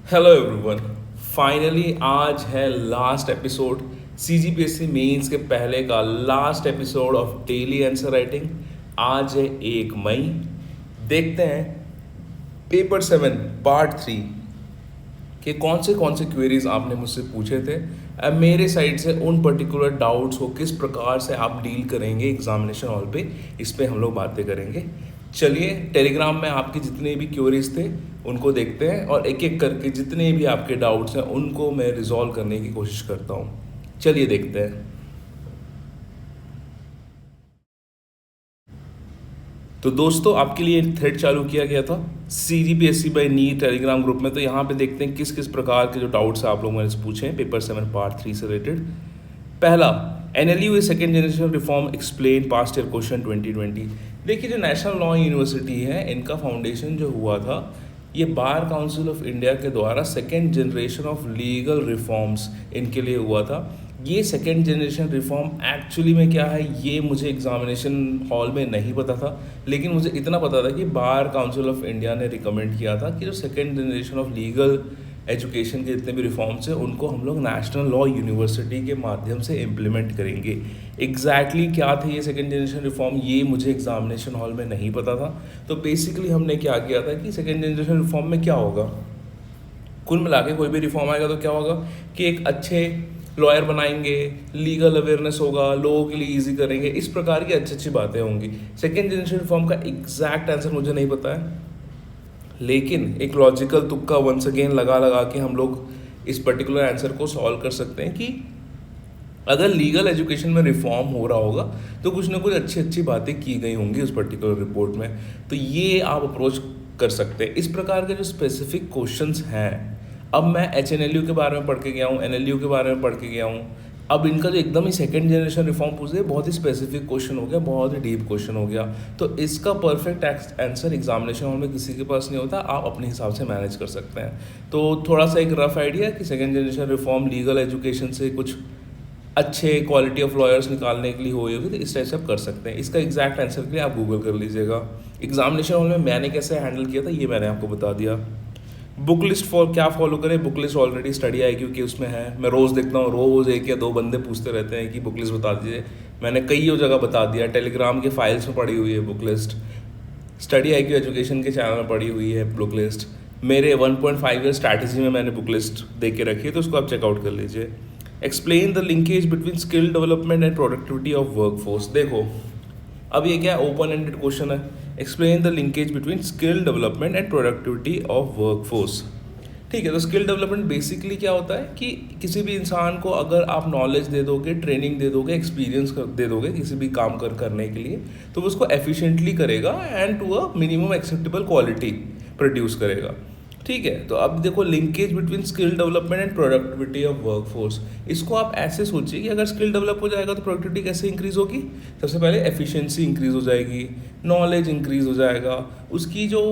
Hello everyone. Finally आज है last episode CGPSC mains के पहले का last episode of daily answer writing. आज है 1 मई। देखते हैं पेपर 7 पार्ट 3 कि कौन से क्वेरीज आपने मुझसे पूछे थे। अब मेरे साइड से उन पर्टिकुलर डाउट्स को किस प्रकार से आप डील करेंगे एग्जामिनेशन हॉल पे, इस पे हम लोग बातें करेंगे। चलिए टेलीग्राम में आपके जितने भी क्वेरीज थे उनको देखते हैं और एक एक करके जितने भी आपके डाउट्स हैं उनको मैं रिजॉल्व करने की कोशिश करता हूँ। चलिए देखते हैं। तो दोस्तों आपके लिए थ्रेड चालू किया गया था CGPSC by NEET Telegram group में। तो यहाँ पे देखते हैं किस किस प्रकार के जो डाउट्स आप लोगों ने पूछे हैं पेपर 7 पार्ट 3 से रिलेटेड। पहला, NLU is second generation reform explain past year question 2020। देखिए जो नेशनल लॉ यूनिवर्सिटी है इनका फाउंडेशन जो हुआ था ये बार काउंसिल ऑफ इंडिया के द्वारा second generation of legal reforms इनके लिए हुआ था। ये सेकेंड जनरेशन रिफॉर्म एक्चुअली में क्या है ये मुझे एग्जामिनेशन हॉल में नहीं पता था, लेकिन मुझे इतना पता था कि बार काउंसिल ऑफ इंडिया ने रिकमेंड किया था कि जो second generation of legal education के जितने भी रिफॉर्म्स हैं उनको हम लोग नेशनल लॉ यूनिवर्सिटी के माध्यम से इम्प्लीमेंट करेंगे। एग्जैक्टली क्या थे ये सेकेंड जनरेशन रिफॉर्म ये मुझे एग्जामिनेशन हॉल में नहीं पता था। तो बेसिकली हमने क्या किया था कि सेकेंड जनरेशन रिफॉर्म में क्या होगा, कुल मिला के कोई भी रिफॉर्म आएगा तो क्या होगा कि एक अच्छे लॉयर बनाएंगे, लीगल अवेयरनेस होगा, लोगों के लिए इजी करेंगे, इस प्रकार की अच्छी अच्छी बातें होंगी। सेकेंड जनरेशन रिफॉर्म का एग्जैक्ट आंसर मुझे नहीं पता है, लेकिन एक लॉजिकल तुक्का वंस अगेन लगा लगा के हम लोग इस पर्टिकुलर आंसर को सॉल्व कर सकते हैं कि अगर लीगल एजुकेशन में रिफॉर्म हो रहा होगा तो कुछ ना कुछ अच्छी अच्छी बातें की गई होंगी उस पर्टिकुलर रिपोर्ट में। तो ये आप अप्रोच कर सकते हैं। इस प्रकार के जो स्पेसिफिक क्वेश्चंस हैं, अब मैं HNLU के बारे में पढ़ के गया हूँ, NLU के बारे में पढ़ के गया हूँ। अब इनका जो एकदम ही सेकेंड जनरेशन रिफॉर्म पूछ रहे बहुत ही स्पेसिफिक क्वेश्चन हो गया, बहुत ही डीप क्वेश्चन हो गया। तो इसका परफेक्ट आंसर एग्जामिनेशन हॉल में किसी के पास नहीं होता, आप अपने हिसाब से मैनेज कर सकते हैं। तो थोड़ा सा एक रफ आइडिया कि second generation reform legal education से कुछ अच्छे क्वालिटी ऑफ लॉयर्स निकालने के लिए हो होगी, तो इस टाइप से आप कर सकते हैं। इसका एग्जैक्ट आंसर के लिए आप गूगल कर लीजिएगा। एग्जामिनेशन हॉल में मैंने कैसे हैंडल किया था ये मैंने आपको बता दिया। बुक लिस्ट क्या फॉलो करें, बुक लिस्ट ऑलरेडी स्टडी आई क्योंकि उसमें है। मैं रोज़ देखता हूँ, रोज़ 1 या 2 बंदे पूछते रहते हैं कि बुक लिस्ट बता दीजिए। मैंने कई जगह बता दिया, टेलीग्राम के फाइल्स में पड़ी हुई है book list, study I Q education के चैनल में पड़ी हुई है बुक लिस्ट, मेरे 1.5 ईयर स्ट्रैटेजी में मैंने बुक लिस्ट दे के रखी है, तो उसको आप चेकआउट कर लीजिए। Explain the linkage between skill development and productivity of workforce. देखो अब ये क्या ओपन एंडेड क्वेश्चन है। Explain the linkage between skill development and productivity of workforce. ठीक है, तो स्किल डेवलपमेंट बेसिकली क्या होता है कि किसी भी इंसान को अगर आप नॉलेज दे दोगे, ट्रेनिंग दे दोगे, एक्सपीरियंस दे दोगे किसी भी काम करने के लिए, तो वो उसको एफिशिएंटली करेगा and to a minimum acceptable quality produce करेगा। ठीक है, तो अब देखो linkage between skill development and productivity of workforce, इसको आप ऐसे सोचिए कि अगर स्किल डेवलप हो जाएगा तो प्रोडक्टिविटी कैसे इंक्रीज होगी। सबसे पहले एफिशिएंसी इंक्रीज हो जाएगी, नॉलेज इंक्रीज हो जाएगा, उसकी जो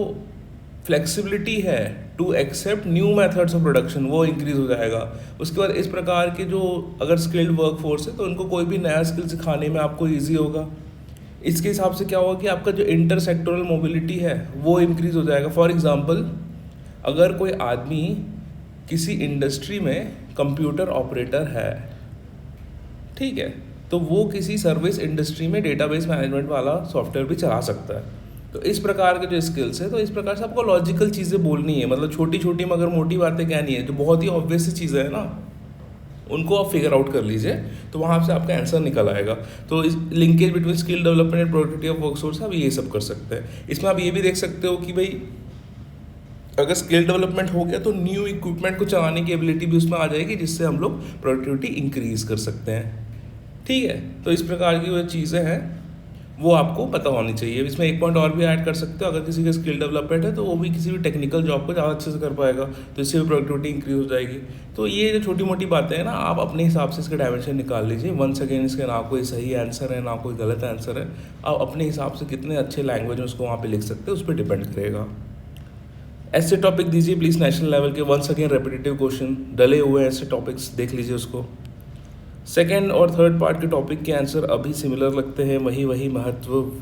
फ्लेक्सिबिलिटी है to accept new methods of production वो इंक्रीज हो जाएगा। उसके बाद इस प्रकार के जो अगर स्किल्ड वर्कफोर्स है तो उनको कोई भी नया स्किल सिखाने में आपको ईजी होगा। इसके हिसाब से क्या होगा कि आपका जो इंटर सेक्टोरल मोबिलिटी है वो इंक्रीज हो जाएगा। फॉर एग्जाम्पल अगर कोई आदमी किसी इंडस्ट्री में कंप्यूटर ऑपरेटर है, ठीक है, तो वो किसी सर्विस इंडस्ट्री में डेटाबेस मैनेजमेंट वाला सॉफ्टवेयर भी चला सकता है। तो इस प्रकार के जो स्किल्स है, तो इस प्रकार से आपको लॉजिकल चीज़ें बोलनी है, मतलब छोटी छोटी मगर मोटी बातें कहनी है, जो बहुत ही ऑब्वियस सी चीज़ें हैं ना उनको आप फिगर आउट कर लीजिए, तो वहाँ से आपका आंसर निकल आएगा। तो इस linkage between skill development and productivity of workforce आप ये सब कर सकते हैं। इसमें आप ये भी देख सकते हो कि भाई अगर स्किल डेवलपमेंट हो गया तो न्यू इक्विपमेंट को चलाने की एबिलिटी भी उसमें आ जाएगी, जिससे हम लोग प्रोडक्टिविटी इंक्रीज कर सकते हैं। ठीक है, तो इस प्रकार की जो चीज़ें हैं वो आपको पता होनी चाहिए। इसमें एक पॉइंट और भी ऐड कर सकते हो, अगर किसी का स्किल डेवलपमेंट है तो वो भी किसी भी टेक्निकल जॉब को ज़्यादा अच्छे से कर पाएगा, तो इससे भी प्रोडक्टिविटी इंक्रीज हो जाएगी। तो ये जो छोटी मोटी बातें हैं ना, आप अपने हिसाब से इसका डायमेंशन निकाल लीजिए। वंस अगेन इसका ना कोई सही आंसर है ना कोई गलत आंसर है, आप अपने हिसाब से कितने अच्छे लैंग्वेज में उसको वहाँ पे लिख सकते हो उस पर डिपेंड करेगा। ऐसे टॉपिक दीजिए प्लीज़ नेशनल लेवल के, वंस अगेन रेपिटेटिव क्वेश्चन डले हुए हैं, ऐसे टॉपिक्स देख लीजिए उसको। सेकेंड और थर्ड पार्ट के टॉपिक के आंसर अभी सिमिलर लगते हैं, वही महत्व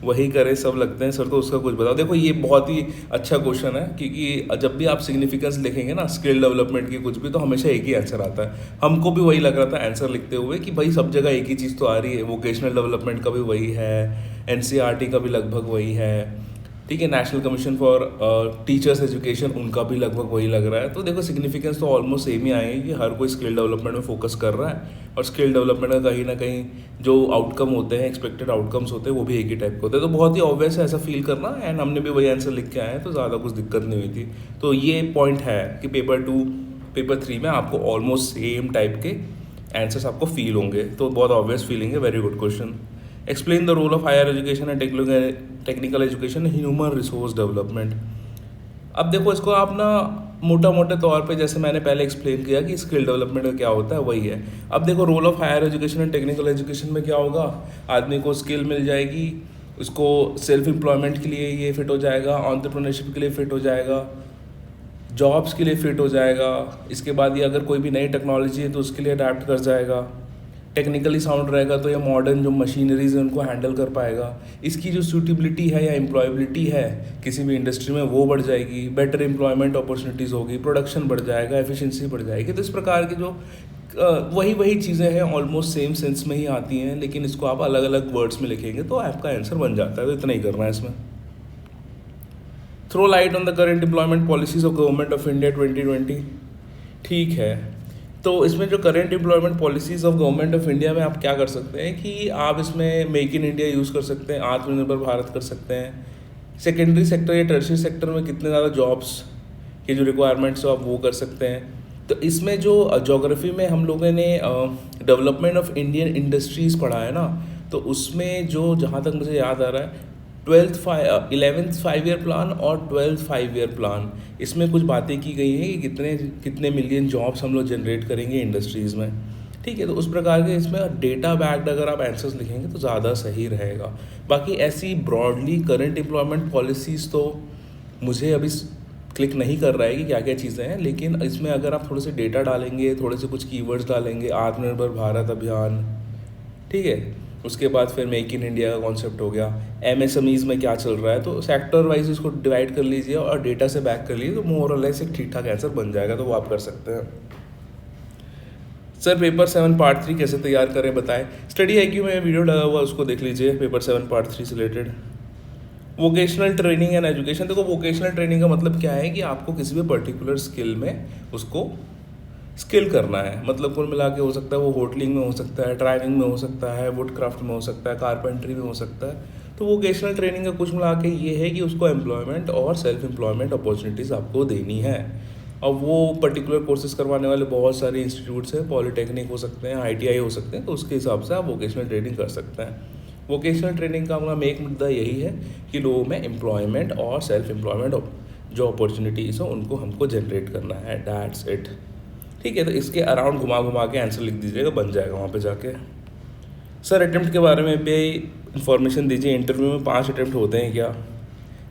वही करें सब लगते हैं सर, तो उसका कुछ बताओ। देखो ये बहुत ही अच्छा क्वेश्चन है, क्योंकि जब भी आप सिग्निफिकेंस लिखेंगे ना स्किल डेवलपमेंट की कुछ भी, तो हमेशा एक ही आंसर आता है। हमको भी वही लग रहा था आंसर लिखते हुए कि भाई सब जगह एक ही चीज़ तो आ रही है। वोकेशनल डेवलपमेंट का भी वही है, एनसीईआरटी का भी लगभग वही है, ठीक है, national commission for teachers education उनका भी लगभग वही लग रहा है। तो देखो सिग्निफिकेंस तो ऑलमोस्ट सेम ही आएंगे कि हर कोई स्किल डेवलपमेंट में फोकस कर रहा है, और स्किल डेवलपमेंट का कहीं ना कहीं जो आउटकम होते हैं, एक्सपेक्टेड आउटकम्स होते हैं, वो भी एक ही टाइप के होते हैं। तो बहुत ही ऑब्वियस है ऐसा फील करना, एंड हमने भी वही आंसर लिख के आए हैं, तो ज़्यादा कुछ दिक्कत नहीं हुई थी। तो ये पॉइंट है कि पेपर 2 पेपर 3 में आपको ऑलमोस्ट सेम टाइप के आंसर्स आपको फील होंगे, तो बहुत ऑब्वियस फीलिंग है। Very good question. Explain the role of higher education and technical education human resource development. अब देखो इसको आप ना मोटा मोटे तौर पे, जैसे मैंने पहले एक्सप्लेन किया कि स्किल डेवलपमेंट का क्या होता है, वही है। अब देखो role of higher education and technical education में क्या होगा, आदमी को स्किल मिल जाएगी, उसको सेल्फ एम्प्लॉयमेंट के लिए ये फिट हो जाएगा, एंटरप्रेन्योरशिप के लिए फिट हो जाएगा, जॉब्स के लिए फिट हो जाएगा। इसके बाद ये अगर कोई भी नई टेक्नोलॉजी है तो उसके लिए अडेप्ट कर जाएगा। टेक्निकली साउंड रहेगा तो ये मॉडर्न जो मशीनरीज हैं उनको हैंडल कर पाएगा। इसकी जो सूटेबिलिटी है या एम्प्लॉयबिलिटी है किसी भी इंडस्ट्री में वो बढ़ जाएगी, बेटर एम्प्लॉयमेंट अपॉर्चुनिटीज़ होगी, प्रोडक्शन बढ़ जाएगा, एफिशिएंसी बढ़ जाएगी। तो इस प्रकार की जो वही चीज़ें हैं ऑलमोस्ट सेम सेंस में ही आती हैं, लेकिन इसको आप अलग अलग वर्ड्स में लिखेंगे तो आपका आंसर बन जाता है। तो इतना ही करना है इसमें। Throw light on the current employment policies of government of India 2020। ठीक है, तो इसमें जो current employment policies of government of India में आप क्या कर सकते हैं कि आप इसमें मेक इन इंडिया यूज़ कर सकते हैं, आत्मनिर्भर भारत कर सकते हैं, सेकेंडरी सेक्टर या टर्शियरी सेक्टर में कितने ज़्यादा जॉब्स के जो रिक्वायरमेंट्स हो आप वो कर सकते हैं। तो इसमें जो ज्योग्राफी में हम लोगों ने डेवलपमेंट ऑफ इंडियन इंडस्ट्रीज़ पढ़ा है ना, तो उसमें जो जहाँ तक मुझे याद आ रहा है 11th 5 ईयर प्लान और 12th 5 ईयर प्लान, इसमें कुछ बातें की गई हैं कि कितने कितने मिलियन जॉब्स हम लोग जनरेट करेंगे इंडस्ट्रीज़ में। ठीक है, तो उस प्रकार के इसमें डेटा बैक्ड अगर आप आंसर्स लिखेंगे तो ज़्यादा सही रहेगा। बाकी ऐसी ब्रॉडली करंट एम्प्लॉयमेंट पॉलिसीज़ तो मुझे अभी क्लिक नहीं कर रहा है कि क्या क्या चीज़ें हैं, लेकिन इसमें अगर आप थोड़े से डेटा डालेंगे, थोड़े से कुछ कीवर्ड्स डालेंगे, आत्मनिर्भर भारत अभियान, ठीक है, उसके बाद फिर मेक इन इंडिया का कॉन्सेप्ट हो गया, एमएसएमईज़ में क्या चल रहा है, तो सेक्टर वाइज इसको डिवाइड कर लीजिए और डेटा से बैक कर लीजिए, तो मोर और लेस एक ठीक ठाक आंसर बन जाएगा। तो वो आप कर सकते हैं। सर पेपर 7 पार्ट 3 कैसे तैयार करें बताएं। स्टडी IQ में वीडियो डाला हुआ उसको देख लीजिए, पेपर 7 पार्ट 3 से related. Vocational training and education. देखो वोकेशनल ट्रेनिंग का मतलब क्या है कि आपको किसी भी पर्टिकुलर स्किल में उसको स्किल करना है। मतलब कुल मिला के हो सकता है वो होटलिंग में हो सकता है, ड्राइविंग में हो सकता है, वुड क्राफ्ट में हो सकता है, कारपेंट्री में हो सकता है। तो वोकेशनल ट्रेनिंग का कुछ मिला के ये है कि उसको एम्प्लॉयमेंट और सेल्फ एम्प्लॉयमेंट अपॉर्चुनिटीज़ आपको देनी है। और वो पर्टिकुलर कोर्सेज करवाने वाले बहुत सारे इंस्टीट्यूट्स हैं, पॉलीटेक्निक हो सकते हैं, ITI हो सकते हैं, तो उसके हिसाब से आप वोकेशनल ट्रेनिंग कर सकते हैं। वोकेशनल ट्रेनिंग का अपना मेक मुद्दा यही है कि लोगों में एम्प्लॉयमेंट और सेल्फ एम्प्लॉयमेंट जो अपॉर्चुनिटीज़ हैं उनको हमको जनरेट करना है, दैट्स इट। ठीक है, तो इसके अराउंड घुमा घुमा के आंसर लिख दीजिएगा, बन जाएगा वहाँ पे जाके। सर अटेम्प्ट के बारे में भी इन्फॉर्मेशन दीजिए, इंटरव्यू में 5 अटेम्प्ट होते हैं क्या।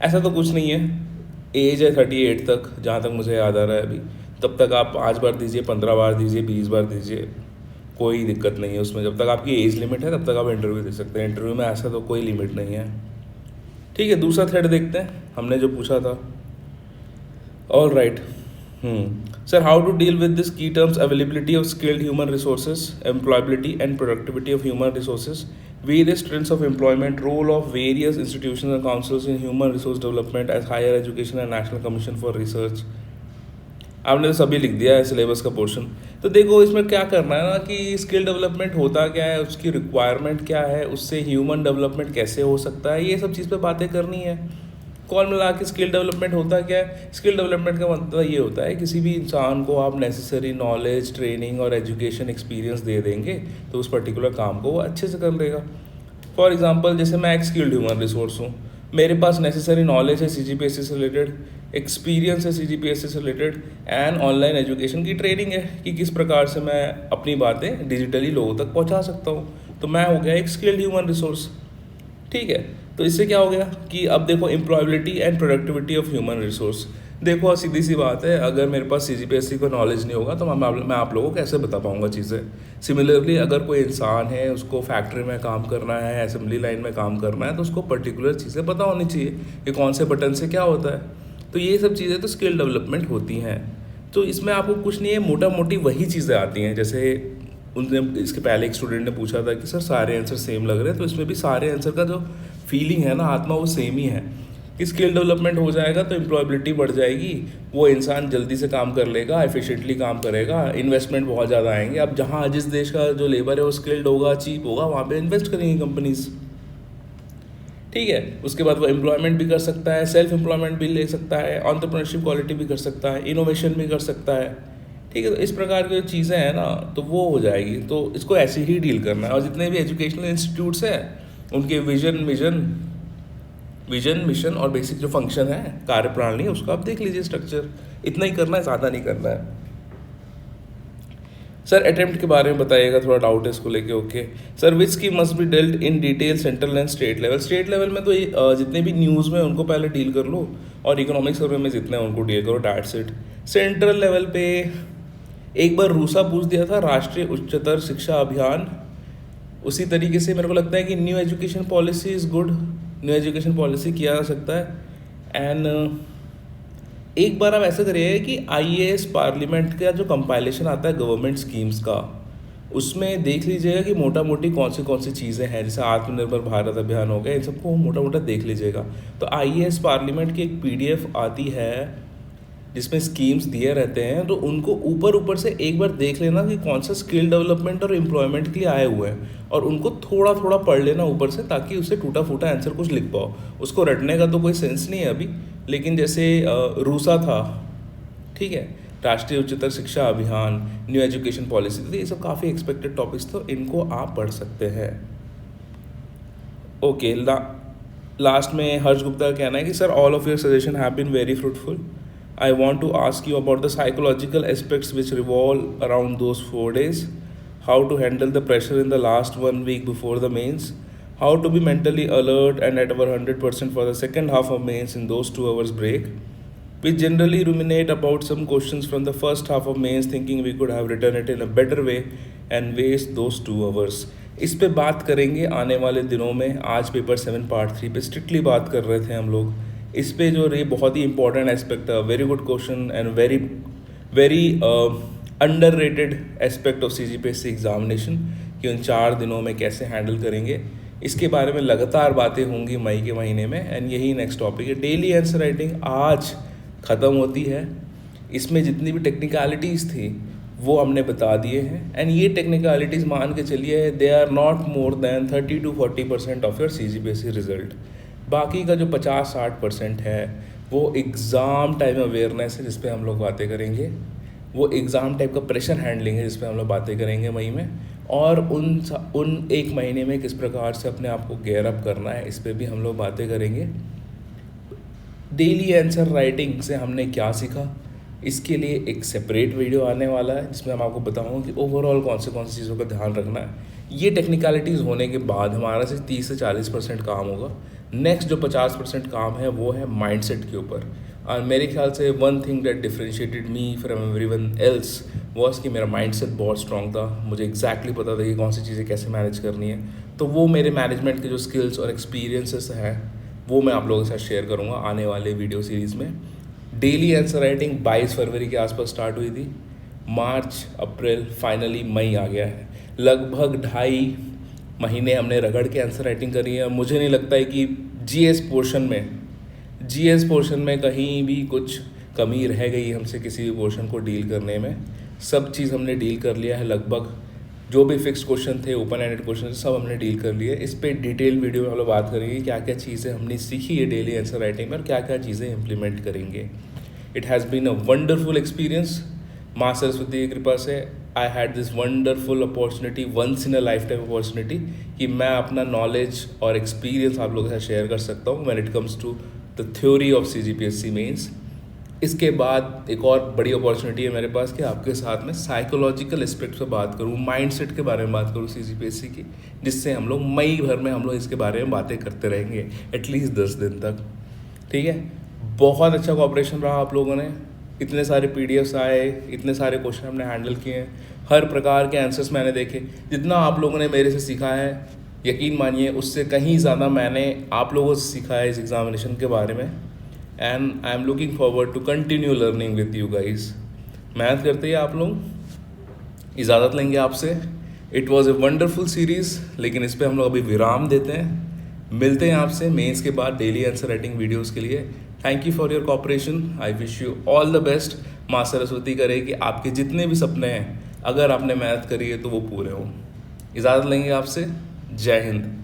ऐसा तो कुछ नहीं है, एज है 38 तक, जहाँ तक मुझे याद आ रहा है अभी, तब तक आप 5 बार दीजिए, 15 बार दीजिए, 20 बार दीजिए, कोई दिक्कत नहीं है उसमें। जब तक आपकी एज लिमिट है तब तक आप इंटरव्यू दे सकते हैं, इंटरव्यू में ऐसा तो कोई लिमिट नहीं है। ठीक है, दूसरा थ्रेड देखते हैं हमने जो पूछा था। All right, sir how to deal with this की terms availability of skilled human resources, employability and productivity of human resources, various trends of employment, role of various institutions and councils in human resource development as higher education and national commission for research। आपने तो सभी लिख दिया है syllabus का portion. तो देखो इसमें क्या करना है ना कि स्किल डेवलपमेंट होता क्या है, उसकी रिक्वायरमेंट क्या है, उससे ह्यूमन डेवलपमेंट कैसे हो सकता है, ये सब चीज़ पे बातें करनी है। कॉल मिला के स्किल डेवलपमेंट होता क्या है। स्किल डेवलपमेंट का मतलब ये होता है किसी भी इंसान को आप नेसेसरी नॉलेज, ट्रेनिंग और एजुकेशन एक्सपीरियंस दे देंगे तो उस पर्टिकुलर काम को वो अच्छे से कर लेगा। फॉर एग्जांपल जैसे मैं एक स्किल्ड ह्यूमन रिसोर्स हूँ, मेरे पास नेसेसरी नॉलेज है CGPSC से रिलेटेड, एक्सपीरियंस है CGPSC से रिलेटेड, एंड ऑनलाइन एजुकेशन की ट्रेनिंग है कि किस प्रकार से मैं अपनी बातें डिजिटली लोगों तक पहुँचा सकता हूँ। तो मैं हो गया एक स्किल्ड ह्यूमन रिसोर्स। ठीक है, तो इससे क्या हो गया कि अब देखो employability and productivity of human resource. देखो सीधी सी बात है, अगर मेरे पास CGPSC का नॉलेज नहीं होगा तो मैं आप लोगों को कैसे बता पाऊंगा चीज़ें। सिमिलरली अगर कोई इंसान है, उसको फैक्ट्री में काम करना है, असेंबली लाइन में काम करना है, तो उसको पर्टिकुलर चीज़ें पता होनी चाहिए कि कौन से बटन से क्या होता है। तो ये सब चीज़ें तो स्किल डेवलपमेंट होती हैं। तो इसमें आपको कुछ नहीं है, मोटा मोटी वही चीज़ें आती हैं। जैसे उनने इसके पहले एक स्टूडेंट ने पूछा था कि सर सारे आंसर सेम लग रहे हैं, तो इसमें भी सारे आंसर का जो फीलिंग है ना, आत्मा, वो सेम ही है कि स्किल डेवलपमेंट हो जाएगा तो एम्प्लॉयबिलिटी बढ़ जाएगी, वो इंसान जल्दी से काम कर लेगा, एफिशिएंटली काम करेगा, इन्वेस्टमेंट बहुत ज़्यादा आएंगे। अब जहाँ जिस देश का जो लेबर है वो स्किल्ड होगा, चीप होगा, वहाँ पे इन्वेस्ट करेंगी कंपनीज। ठीक है, उसके बाद वो एम्प्लॉयमेंट भी कर सकता है, सेल्फ एम्प्लॉयमेंट भी ले सकता है, एंटरप्रेन्योरशिप क्वालिटी भी कर सकता है, इनोवेशन भी कर सकता है। ठीक है, तो इस प्रकार की जो चीज़ें हैं ना, तो वो हो जाएगी। तो इसको ऐसे ही डील करना है। और जितने भी एजुकेशनल इंस्टीट्यूट्स हैं, उनके विजन मिशन और बेसिक जो फंक्शन है, कार्यप्रणाली, उसको आप देख लीजिए, स्ट्रक्चर। इतना ही करना है, ज़्यादा नहीं करना है। सर अटेम्प्ट के बारे में बताइएगा, थोड़ा डाउट है इसको लेके। ओके सर, विच की must be dealt in detail central and state level. State level में तो जितने भी न्यूज़ में उनको पहले डील कर लो, और इकोनॉमिक सर्वे में जितने हैं उनको डील करो, डैट्स इट। सेंट्रल लेवल पे एक बार रूसा पूछ दिया था, राष्ट्रीय उच्चतर शिक्षा अभियान। उसी तरीके से मेरे को लगता है कि new education policy is good, new education policy किया जा सकता है। एंड एक बार आप ऐसा करिए कि IAS पार्लियामेंट का जो कंपाइलेशन आता है गवर्नमेंट स्कीम्स का, उसमें देख लीजिएगा कि मोटा मोटी कौन सी चीज़ें हैं। जैसे आत्मनिर्भर भारत अभियान हो गया, इन सबको मोटा मोटा देख लीजिएगा। तो IAS पार्लियामेंट की एक PDF आती है जिसमें स्कीम्स दिए रहते हैं, तो उनको ऊपर से एक बार देख लेना कि कौन सा स्किल डेवलपमेंट और एम्प्लॉयमेंट के लिए आए हुए हैं, और उनको थोड़ा थोड़ा पढ़ लेना ऊपर से, ताकि उससे टूटा फूटा आंसर कुछ लिख पाओ। उसको रटने का तो कोई सेंस नहीं है अभी, लेकिन जैसे रूसा था, ठीक है, राष्ट्रीय उच्चतर शिक्षा अभियान, न्यू एजुकेशन पॉलिसी, तो ये सब काफ़ी एक्सपेक्टेड टॉपिक्स, तो इनको आप पढ़ सकते हैं। ओके, लास्ट में हर्ष गुप्ता का कहना है कि sir all of your suggestion have been very fruitful. I want to ask you about the psychological aspects which revolve around those 4 days, how to handle the pressure in the last 1 week before the mains, how to be mentally alert and at our 100% for the second half of mains in those 2 hours break. We generally ruminate about some questions from the first half of mains thinking we could have written it in a better way and waste those 2 hours. इस पे बात करेंगे आने वाले दिनों में। आज paper 7 part 3 पे स्ट्रिक्टली बात कर रहे थे हम लोग। इस पे जो ये बहुत ही इंपॉर्टेंट एस्पेक्ट है, very good question and very underrated aspect of CGPSC examination, कि उन 4 दिनों में कैसे हैंडल करेंगे, इसके बारे में लगातार बातें होंगी मई के महीने में। एंड यही नेक्स्ट टॉपिक है। डेली आंसर राइटिंग आज ख़त्म होती है। इसमें जितनी भी टेक्निकलिटीज़ थी वो हमने बता दिए हैं, एंड ये टेक्निकलिटीज़ मान के चलिए they are not more than 30 to 40% of your CGPSC result. बाकी का जो 50-60% है वो एग्ज़ाम टाइम अवेयरनेस है, जिस पे हम लोग बातें करेंगे। वो एग्ज़ाम टाइप का प्रेशर हैंडलिंग है, जिस पे हम लोग बातें करेंगे मई में। और उन 1 महीने में किस प्रकार से अपने आप को गेयर अप करना है, इस पे भी हम लोग बातें करेंगे। डेली आंसर राइटिंग से हमने क्या सीखा, इसके लिए एक सेपरेट वीडियो आने वाला है, जिसमें हम आपको बताऊँगा कि ओवरऑल कौन सी चीज़ों का ध्यान रखना है। ये टेक्निकलिटीज़ होने के बाद हमारा से 30 से 40% काम होगा। नेक्स्ट जो 50% काम है वो है माइंडसेट के ऊपर। और मेरे ख्याल से one thing that differentiated me from everyone else was कि मेरा माइंडसेट बहुत स्ट्रॉन्ग था। मुझे एग्जैक्टली पता था कि कौन सी चीज़ें कैसे मैनेज करनी है। तो वो मेरे मैनेजमेंट के जो स्किल्स और एक्सपीरियंसेस हैं वो मैं आप लोगों के साथ शेयर करूँगा आने वाले वीडियो सीरीज़ में। डेली आंसर राइटिंग 22 फरवरी के आसपास स्टार्ट हुई थी। मार्च, अप्रैल, फाइनली मई आ गया है। लगभग 2.5 महीने हमने रगड़ के आंसर राइटिंग करी है। मुझे नहीं लगता है कि जीएस पोर्शन में कहीं भी कुछ कमी रह गई हमसे किसी भी पोर्शन को डील करने में। सब चीज़ हमने डील कर लिया है लगभग। जो भी फिक्स क्वेश्चन थे, ओपन एंडेड क्वेश्चन, सब हमने डील कर लिए। इस पे डिटेल वीडियो में हम लोग बात करेंगे क्या क्या चीज़ें हमने सीखी है डेली आंसर राइटिंग में और क्या क्या चीज़ें इम्प्लीमेंट करेंगे। It has been a wonderful experience. माँ सरस्वती की कृपा से I had this wonderful opportunity, once in a lifetime opportunity, कि मैं अपना नॉलेज और एक्सपीरियंस आप लोगों के साथ शेयर कर सकता हूँ when it comes to the theory of CGPSC mains. इसके बाद एक और बड़ी अपॉर्चुनिटी है मेरे पास कि आपके साथ में साइकोलॉजिकल एस्पेक्ट पे बात करूँ, माइंडसेट के बारे में बात करूँ CGPSC की, जिससे हम लोग मई भर में हम लोग इसके बारे में बातें करते रहेंगे एटलीस्ट 10 दिन तक। ठीक है, बहुत अच्छा कोऑपरेशन रहा आप लोगों ने, इतने सारे पीडीएफ्स आए, इतने सारे क्वेश्चन हमने हैंडल किए हैं, हर प्रकार के आंसर्स मैंने देखे। जितना आप लोगों ने मेरे से सीखा है, यकीन मानिए उससे कहीं ज़्यादा मैंने आप लोगों से सीखा है इस एग्ज़ामिनेशन के बारे में। And I am looking forward to continue learning with you guys. मैथ करते ही आप लोग, इजाज़त लेंगे आपसे। It was a wonderful series, लेकिन इस पर हम लोग अभी विराम देते हैं। मिलते हैं आपसे मेंस के बाद डेली आंसर राइटिंग वीडियोस के लिए। Thank you for your cooperation. I wish you all the best. माँ सरस्वती करे कि आपके जितने भी सपने हैं, अगर आपने मेहनत करी है तो वो पूरे हों। इजाज़त लेंगे आपसे। जय हिंद।